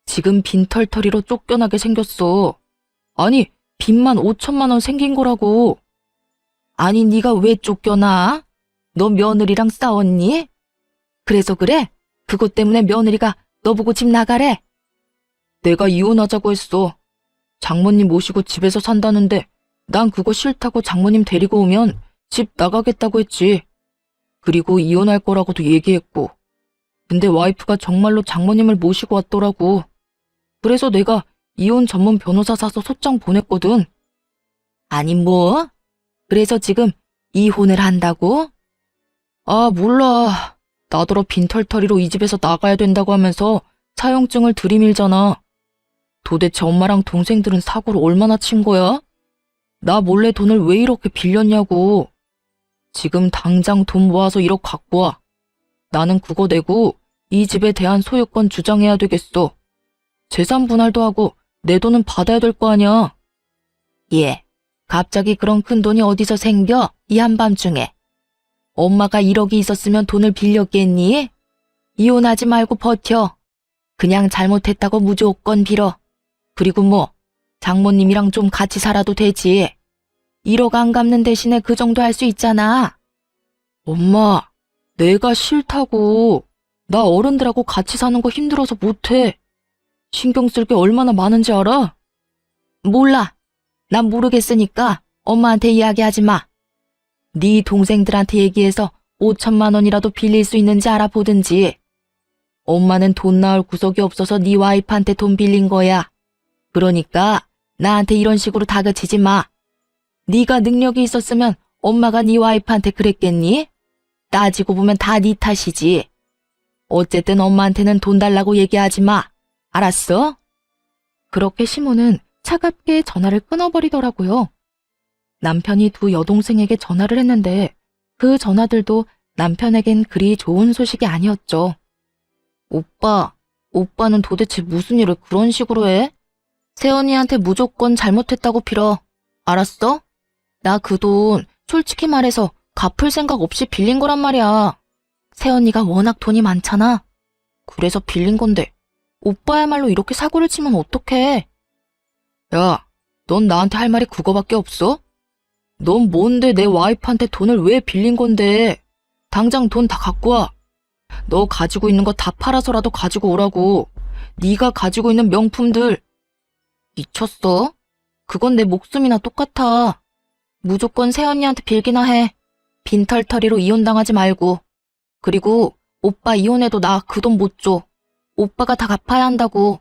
지금 빈털터리로 쫓겨나게 생겼어. 아니, 빚만 5천만 원 생긴 거라고. 아니, 네가 왜 쫓겨나? 너 며느리랑 싸웠니? 그래서 그래? 그것 때문에 며느리가 너 보고 집 나가래? 내가 이혼하자고 했어. 장모님 모시고 집에서 산다는데 난 그거 싫다고 장모님 데리고 오면 집 나가겠다고 했지. 그리고 이혼할 거라고도 얘기했고. 근데 와이프가 정말로 장모님을 모시고 왔더라고. 그래서 내가 이혼 전문 변호사 사서 소장 보냈거든. 아니 그래서 지금 이혼을 한다고? 아 몰라. 나더러 빈털터리로 이 집에서 나가야 된다고 하면서 차용증을 들이밀잖아. 도대체 엄마랑 동생들은 사고를 얼마나 친 거야? 나 몰래 돈을 왜 이렇게 빌렸냐고. 지금 당장 돈 모아서 1억 갖고 와. 나는 그거 내고 이 집에 대한 소유권 주장해야 되겠어. 재산 분할도 하고 내 돈은 받아야 될 거 아니야. 예, 갑자기 그런 큰 돈이 어디서 생겨? 이 한밤중에. 엄마가 1억이 있었으면 돈을 빌렸겠니? 이혼하지 말고 버텨. 그냥 잘못했다고 무조건 빌어. 그리고 뭐 장모님이랑 좀 같이 살아도 되지. 1억 안 갚는 대신에 그 정도 할 수 있잖아. 엄마, 내가 싫다고. 나 어른들하고 같이 사는 거 힘들어서 못해. 신경 쓸 게 얼마나 많은지 알아? 몰라. 난 모르겠으니까 엄마한테 이야기하지 마. 네 동생들한테 얘기해서 5천만 원이라도 빌릴 수 있는지 알아보든지. 엄마는 돈 나올 구석이 없어서 네 와이프한테 돈 빌린 거야. 그러니까 나한테 이런 식으로 다그치지 마. 네가 능력이 있었으면 엄마가 네 와이프한테 그랬겠니? 따지고 보면 다 네 탓이지. 어쨌든 엄마한테는 돈 달라고 얘기하지 마. 알았어? 그렇게 시모는 차갑게 전화를 끊어버리더라고요. 남편이 두 여동생에게 전화를 했는데 그 전화들도 남편에겐 그리 좋은 소식이 아니었죠. 오빠는 도대체 무슨 일을 그런 식으로 해? 세연이한테 무조건 잘못했다고 빌어. 알았어? 나 그 돈 솔직히 말해서 갚을 생각 없이 빌린 거란 말이야. 세연이가 워낙 돈이 많잖아. 그래서 빌린 건데 오빠야말로 이렇게 사고를 치면 어떡해. 야, 넌 나한테 할 말이 그거밖에 없어? 넌 뭔데 내 와이프한테 돈을 왜 빌린 건데. 당장 돈 다 갖고 와. 너 가지고 있는 거 다 팔아서라도 가지고 오라고. 네가 가지고 있는 명품들. 미쳤어? 그건 내 목숨이나 똑같아. 무조건 새언니한테 빌기나 해. 빈털터리로 이혼당하지 말고. 그리고 오빠 이혼해도 나 그 돈 못 줘. 오빠가 다 갚아야 한다고.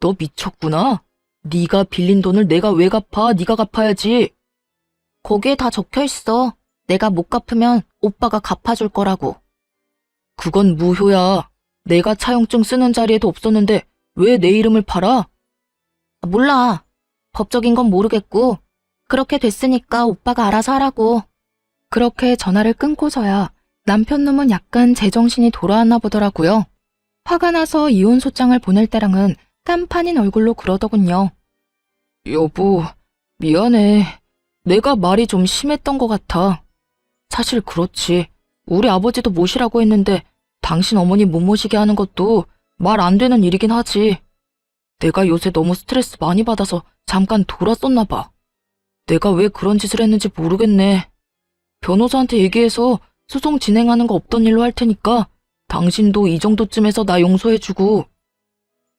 너 미쳤구나. 네가 빌린 돈을 내가 왜 갚아? 네가 갚아야지. 거기에 다 적혀있어. 내가 못 갚으면 오빠가 갚아줄 거라고. 그건 무효야. 내가 차용증 쓰는 자리에도 없었는데 왜 내 이름을 팔아? 몰라. 법적인 건 모르겠고 그렇게 됐으니까 오빠가 알아서 하라고. 그렇게 전화를 끊고서야 남편 놈은 약간 제정신이 돌아왔나 보더라고요. 화가 나서 이혼 소장을 보낼 때랑은 딴판인 얼굴로 그러더군요. 여보, 미안해. 내가 말이 좀 심했던 것 같아. 사실 그렇지. 우리 아버지도 모시라고 했는데 당신 어머니 못 모시게 하는 것도 말 안 되는 일이긴 하지. 내가 요새 너무 스트레스 많이 받아서 잠깐 돌았었나 봐. 내가 왜 그런 짓을 했는지 모르겠네. 변호사한테 얘기해서 소송 진행하는 거 없던 일로 할 테니까 당신도 이 정도쯤에서 나 용서해주고.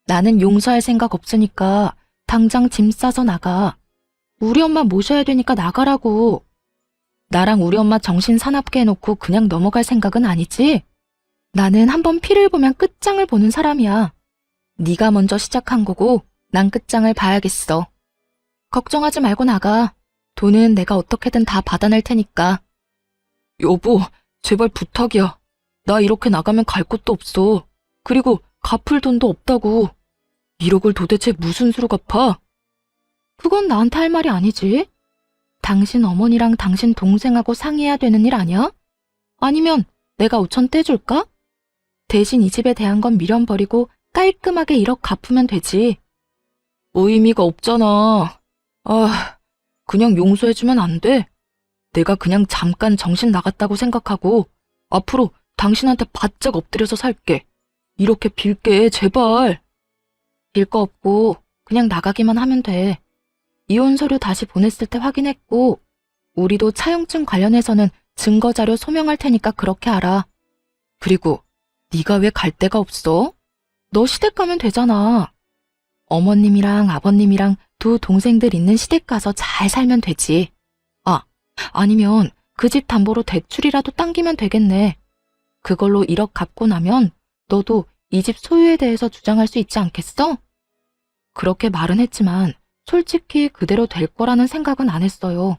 나는 용서할 생각 없으니까 당장 짐 싸서 나가. 우리 엄마 모셔야 되니까 나가라고. 나랑 우리 엄마 정신 사납게 해놓고 그냥 넘어갈 생각은 아니지? 나는 한번 피를 보면 끝장을 보는 사람이야. 네가 먼저 시작한 거고 난 끝장을 봐야겠어. 걱정하지 말고 나가. 돈은 내가 어떻게든 다 받아낼 테니까. 여보, 제발 부탁이야. 나 이렇게 나가면 갈 곳도 없어. 그리고 갚을 돈도 없다고. 1억을 도대체 무슨 수로 갚아? 그건 나한테 할 말이 아니지. 당신 어머니랑 당신 동생하고 상의해야 되는 일 아니야? 아니면 내가 5천 떼줄까? 대신 이 집에 대한 건 미련 버리고 깔끔하게 1억 갚으면 되지. 의미가 없잖아. 그냥 용서해주면 안 돼? 내가 그냥 잠깐 정신 나갔다고 생각하고 앞으로 당신한테 바짝 엎드려서 살게. 이렇게 빌게, 제발. 빌 거 없고 그냥 나가기만 하면 돼. 이혼 서류 다시 보냈을 때 확인했고 우리도 차용증 관련해서는 증거자료 소명할 테니까 그렇게 알아. 그리고 네가 왜 갈 데가 없어? 너 시댁 가면 되잖아. 어머님이랑 아버님이랑 두 동생들 있는 시댁 가서 잘 살면 되지. 아니면 그 집 담보로 대출이라도 당기면 되겠네. 그걸로 1억 갚고 나면 너도 이 집 소유에 대해서 주장할 수 있지 않겠어? 그렇게 말은 했지만 솔직히 그대로 될 거라는 생각은 안 했어요.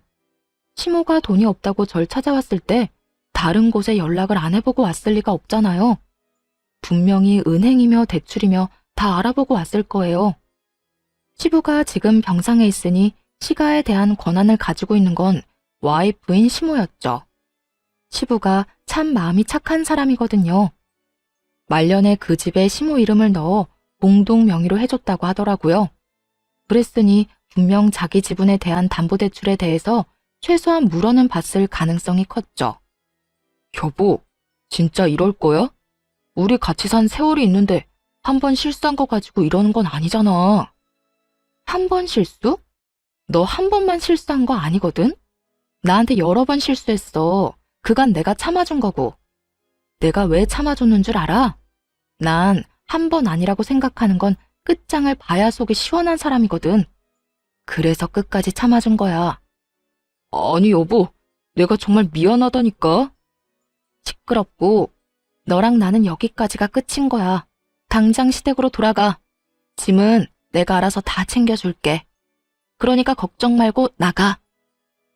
시모가 돈이 없다고 절 찾아왔을 때 다른 곳에 연락을 안 해보고 왔을 리가 없잖아요. 분명히 은행이며 대출이며 다 알아보고 왔을 거예요. 시부가 지금 병상에 있으니 시가에 대한 권한을 가지고 있는 건 와이프인 시모였죠. 시부가 참 마음이 착한 사람이거든요. 말년에 그 집에 시모 이름을 넣어 공동 명의로 해줬다고 하더라고요. 그랬으니 분명 자기 지분에 대한 담보대출에 대해서 최소한 물어는 봤을 가능성이 컸죠. 여보, 진짜 이럴 거야? 우리 같이 산 세월이 있는데 한 번 실수한 거 가지고 이러는 건 아니잖아. 한 번 실수? 너 한 번만 실수한 거 아니거든? 나한테 여러 번 실수했어. 그간 내가 참아준 거고. 내가 왜 참아줬는 줄 알아? 난 한 번 아니라고 생각하는 건 끝장을 봐야 속이 시원한 사람이거든. 그래서 끝까지 참아준 거야. 아니 여보, 내가 정말 미안하다니까. 시끄럽고 너랑 나는 여기까지가 끝인 거야. 당장 시댁으로 돌아가. 짐은 내가 알아서 다 챙겨줄게. 그러니까 걱정 말고 나가.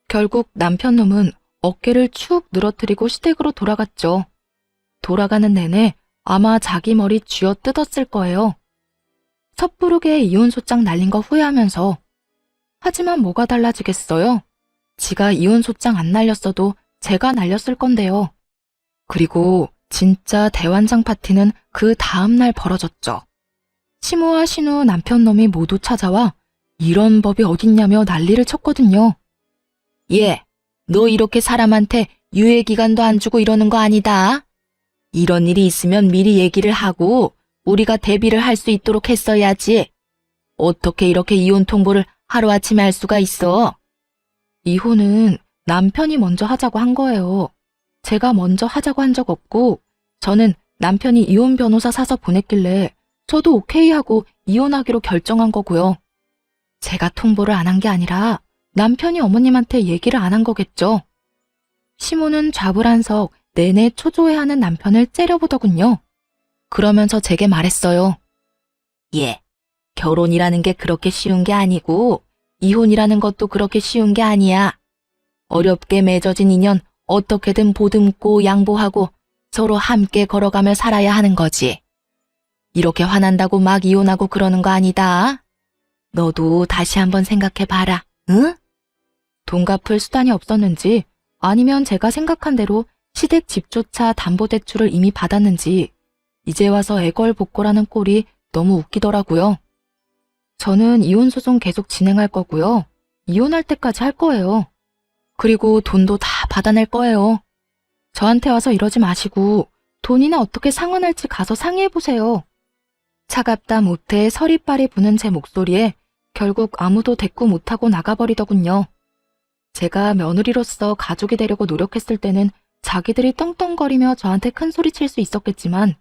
결국 남편 놈은 어깨를 축 늘어뜨리고 시댁으로 돌아갔죠. 돌아가는 내내 아마 자기 머리 쥐어 뜯었을 거예요. 섣부르게 이혼소장 날린 거 후회하면서. 하지만 뭐가 달라지겠어요? 지가 이혼소장 안 날렸어도 제가 날렸을 건데요. 그리고 진짜 대환장 파티는 그 다음날 벌어졌죠. 시모와 신우 남편 놈이 모두 찾아와 이런 법이 어딨냐며 난리를 쳤거든요. 얘, 너 이렇게 사람한테 유예기간도 안 주고 이러는 거 아니다. 이런 일이 있으면 미리 얘기를 하고 우리가 대비를 할 수 있도록 했어야지. 어떻게 이렇게 이혼 통보를 하루아침에 할 수가 있어? 이혼은 남편이 먼저 하자고 한 거예요. 제가 먼저 하자고 한 적 없고 저는 남편이 이혼 변호사 사서 보냈길래 저도 오케이 하고 이혼하기로 결정한 거고요. 제가 통보를 안 한 게 아니라 남편이 어머님한테 얘기를 안 한 거겠죠. 시모는 좌불안석 내내 초조해하는 남편을 째려보더군요. 그러면서 제게 말했어요. 예, 결혼이라는 게 그렇게 쉬운 게 아니고 이혼이라는 것도 그렇게 쉬운 게 아니야. 어렵게 맺어진 인연 어떻게든 보듬고 양보하고 서로 함께 걸어가며 살아야 하는 거지. 이렇게 화난다고 막 이혼하고 그러는 거 아니다. 너도 다시 한번 생각해봐라, 응? 돈 갚을 수단이 없었는지 아니면 제가 생각한 대로 시댁 집조차 담보대출을 이미 받았는지 이제 와서 애걸복걸하는 꼴이 너무 웃기더라고요. 저는 이혼소송 계속 진행할 거고요. 이혼할 때까지 할 거예요. 그리고 돈도 다 받아낼 거예요. 저한테 와서 이러지 마시고 돈이나 어떻게 상환할지 가서 상의해보세요. 차갑다 못해 서리빨이 부는 제 목소리에 결국 아무도 대꾸 못하고 나가버리더군요. 제가 며느리로서 가족이 되려고 노력했을 때는 자기들이 떵떵거리며 저한테 큰소리 칠 수 있었겠지만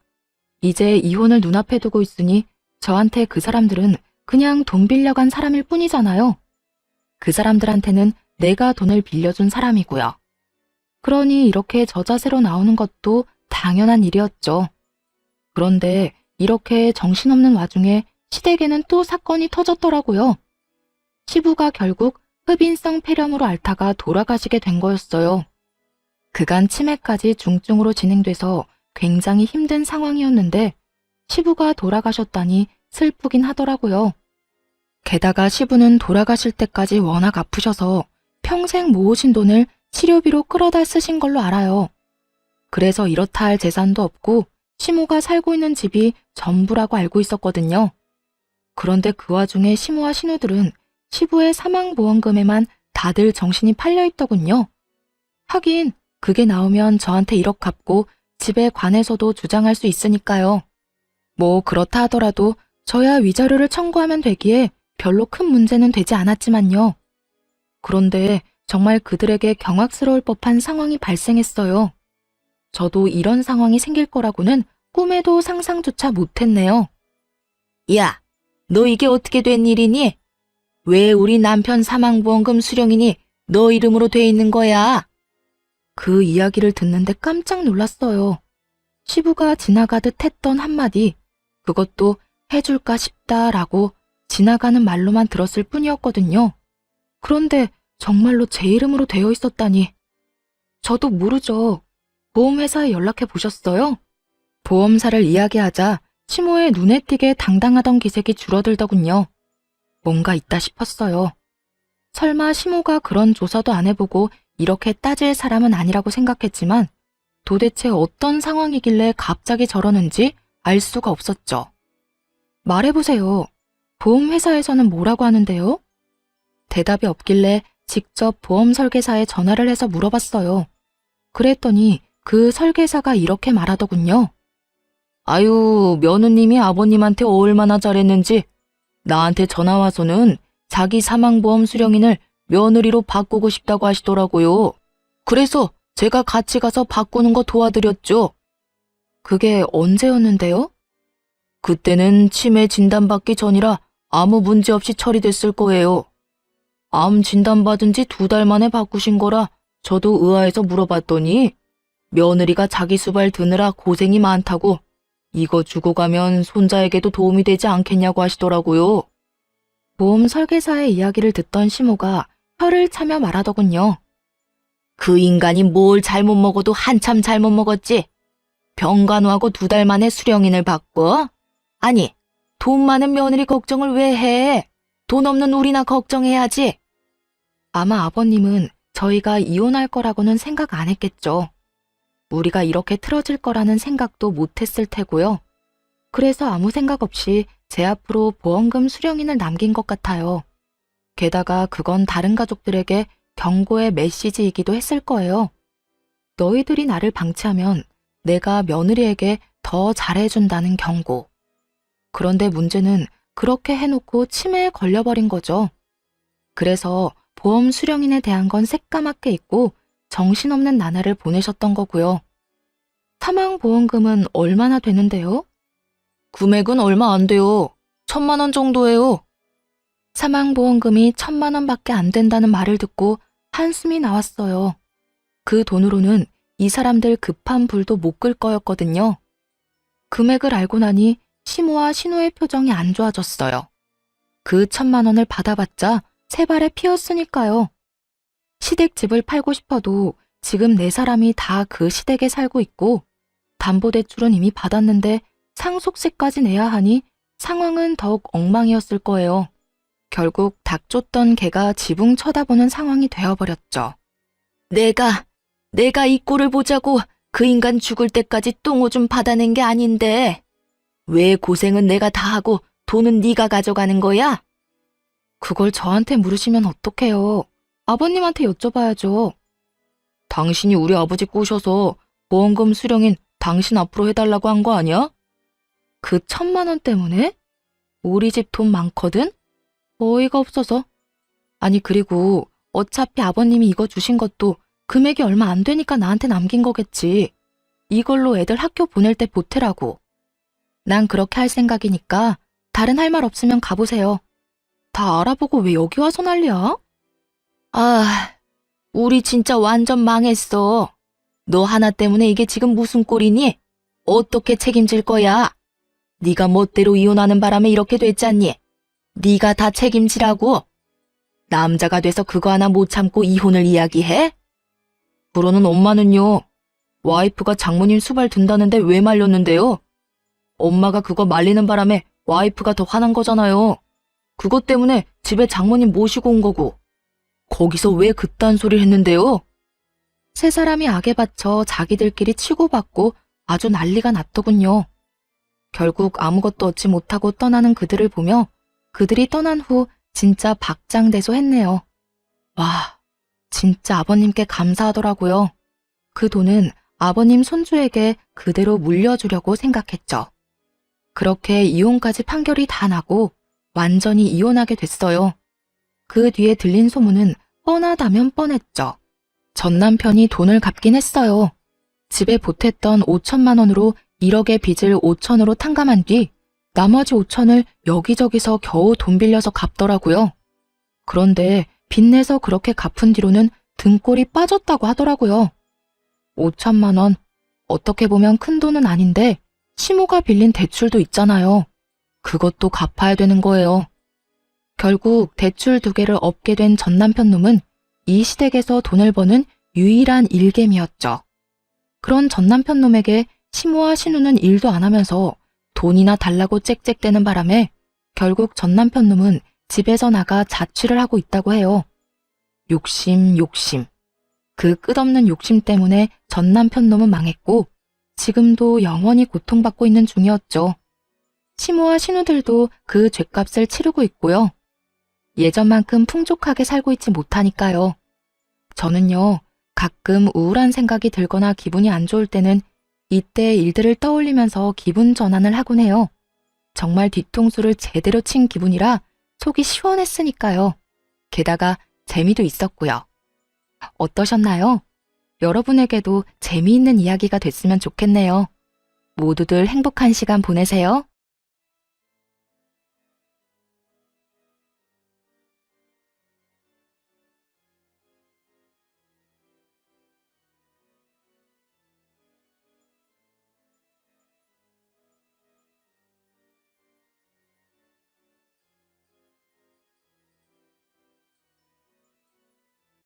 이제 이혼을 눈앞에 두고 있으니 저한테 그 사람들은 그냥 돈 빌려간 사람일 뿐이잖아요. 그 사람들한테는 내가 돈을 빌려준 사람이고요. 그러니 이렇게 저자세로 나오는 것도 당연한 일이었죠. 그런데 이렇게 정신없는 와중에 시댁에는 또 사건이 터졌더라고요. 시부가 결국 흡인성 폐렴으로 앓다가 돌아가시게 된 거였어요. 그간 치매까지 중증으로 진행돼서 굉장히 힘든 상황이었는데 시부가 돌아가셨다니 슬프긴 하더라고요. 게다가 시부는 돌아가실 때까지 워낙 아프셔서 평생 모으신 돈을 치료비로 끌어다 쓰신 걸로 알아요. 그래서 이렇다 할 재산도 없고 시모가 살고 있는 집이 전부라고 알고 있었거든요. 그런데 그 와중에 시모와 신우들은 시부의 사망보험금에만 다들 정신이 팔려있더군요. 하긴 그게 나오면 저한테 1억 갚고 집에 관해서도 주장할 수 있으니까요. 뭐 그렇다 하더라도 저야 위자료를 청구하면 되기에 별로 큰 문제는 되지 않았지만요. 그런데 정말 그들에게 경악스러울 법한 상황이 발생했어요. 저도 이런 상황이 생길 거라고는 꿈에도 상상조차 못했네요. 야, 너 이게 어떻게 된 일이니? 왜 우리 남편 사망보험금 수령인이 너 이름으로 돼 있는 거야? 그 이야기를 듣는데 깜짝 놀랐어요. 시부가 지나가듯 했던 한마디, 그것도 해줄까 싶다라고 지나가는 말로만 들었을 뿐이었거든요. 그런데 정말로 제 이름으로 되어 있었다니. 저도 모르죠. 보험회사에 연락해 보셨어요? 보험사를 이야기하자 시모의 눈에 띄게 당당하던 기색이 줄어들더군요. 뭔가 있다 싶었어요. 설마 시모가 그런 조사도 안 해보고 이렇게 따질 사람은 아니라고 생각했지만 도대체 어떤 상황이길래 갑자기 저러는지 알 수가 없었죠. 말해보세요. 보험회사에서는 뭐라고 하는데요? 대답이 없길래 직접 보험 설계사에 전화를 해서 물어봤어요. 그랬더니 그 설계사가 이렇게 말하더군요. 아유, 며느님이 아버님한테 얼마나 잘했는지 나한테 전화 와서는 자기 사망보험 수령인을 며느리로 바꾸고 싶다고 하시더라고요. 그래서 제가 같이 가서 바꾸는 거 도와드렸죠. 그게 언제였는데요? 그때는 치매 진단받기 전이라 아무 문제 없이 처리됐을 거예요. 암 진단받은 지 2달 만에 바꾸신 거라 저도 의아해서 물어봤더니 며느리가 자기 수발 드느라 고생이 많다고 이거 주고 가면 손자에게도 도움이 되지 않겠냐고 하시더라고요. 보험 설계사의 이야기를 듣던 시모가 혀를 차며 말하더군요. 그 인간이 뭘 잘못 먹어도 한참 잘못 먹었지. 병간호하고 2달 만에 수령인을 바꿔? 아니, 돈 많은 며느리 걱정을 왜 해? 돈 없는 우리나 걱정해야지. 아마 아버님은 저희가 이혼할 거라고는 생각 안 했겠죠. 우리가 이렇게 틀어질 거라는 생각도 못 했을 테고요. 그래서 아무 생각 없이 제 앞으로 보험금 수령인을 남긴 것 같아요. 게다가 그건 다른 가족들에게 경고의 메시지이기도 했을 거예요. 너희들이 나를 방치하면 내가 며느리에게 더 잘해준다는 경고. 그런데 문제는 그렇게 해놓고 치매에 걸려버린 거죠. 그래서 보험 수령인에 대한 건 새까맣게 잊고 정신없는 나날을 보내셨던 거고요. 사망보험금은 얼마나 되는데요? 금액은 얼마 안 돼요. 1,000만 원 정도예요. 사망보험금이 1,000만 원밖에 안 된다는 말을 듣고 한숨이 나왔어요. 그 돈으로는 이 사람들 급한 불도 못 끌 거였거든요. 금액을 알고 나니 시모와 신우의 표정이 안 좋아졌어요. 그 1,000만 원을 받아봤자 세 발에 피었으니까요. 시댁집을 팔고 싶어도 지금 네 사람이 다 그 시댁에 살고 있고 담보대출은 이미 받았는데 상속세까지 내야 하니 상황은 더욱 엉망이었을 거예요. 결국 닭 쫓던 개가 지붕 쳐다보는 상황이 되어버렸죠. 내가 이 꼴을 보자고 그 인간 죽을 때까지 똥오줌 받아낸 게 아닌데 왜 고생은 내가 다 하고 돈은 네가 가져가는 거야? 그걸 저한테 물으시면 어떡해요. 아버님한테 여쭤봐야죠. 당신이 우리 아버지 꼬셔서 보험금 수령인 당신 앞으로 해달라고 한 거 아니야? 그 1,000만 원 때문에? 우리 집 돈 많거든? 어이가 없어서. 아니 그리고 어차피 아버님이 이거 주신 것도 금액이 얼마 안 되니까 나한테 남긴 거겠지. 이걸로 애들 학교 보낼 때 보태라고. 난 그렇게 할 생각이니까 다른 할 말 없으면 가보세요. 다 알아보고 왜 여기 와서 난리야? 아, 우리 진짜 완전 망했어. 너 하나 때문에 이게 지금 무슨 꼴이니? 어떻게 책임질 거야? 네가 멋대로 이혼하는 바람에 이렇게 됐잖니? 네가 다 책임지라고. 남자가 돼서 그거 하나 못 참고 이혼을 이야기해? 그러는 엄마는요? 와이프가 장모님 수발 둔다는데 왜 말렸는데요? 엄마가 그거 말리는 바람에 와이프가 더 화난 거잖아요. 그것 때문에 집에 장모님 모시고 온 거고. 거기서 왜 그딴 소리를 했는데요? 세 사람이 악에 받쳐 자기들끼리 치고받고 아주 난리가 났더군요. 결국 아무것도 얻지 못하고 떠나는 그들을 보며 그들이 떠난 후 진짜 박장대소했네요. 와, 진짜 아버님께 감사하더라고요. 그 돈은 아버님 손주에게 그대로 물려주려고 생각했죠. 그렇게 이혼까지 판결이 다 나고 완전히 이혼하게 됐어요. 그 뒤에 들린 소문은 뻔하다면 뻔했죠. 전 남편이 돈을 갚긴 했어요. 집에 보탰던 5천만 원으로 1억의 빚을 5천으로 탕감한 뒤 나머지 5천을 여기저기서 겨우 돈 빌려서 갚더라고요. 그런데 빚내서 그렇게 갚은 뒤로는 등골이 빠졌다고 하더라고요. 5천만 원, 어떻게 보면 큰 돈은 아닌데 시모가 빌린 대출도 있잖아요. 그것도 갚아야 되는 거예요. 결국 대출 2개를 엎게 된 전 남편 놈은 이 시댁에서 돈을 버는 유일한 일개미였죠. 그런 전남편 놈에게 시모와 신우는 일도 안 하면서 돈이나 달라고 짹짹대는 바람에 결국 전남편 놈은 집에서 나가 자취를 하고 있다고 해요. 욕심. 그 끝없는 욕심 때문에 전남편 놈은 망했고 지금도 영원히 고통받고 있는 중이었죠. 시모와 신우들도 그 죗값을 치르고 있고요. 예전만큼 풍족하게 살고 있지 못하니까요. 저는요, 가끔 우울한 생각이 들거나 기분이 안 좋을 때는 이때 일들을 떠올리면서 기분 전환을 하곤 해요. 정말 뒤통수를 제대로 친 기분이라 속이 시원했으니까요. 게다가 재미도 있었고요. 어떠셨나요? 여러분에게도 재미있는 이야기가 됐으면 좋겠네요. 모두들 행복한 시간 보내세요.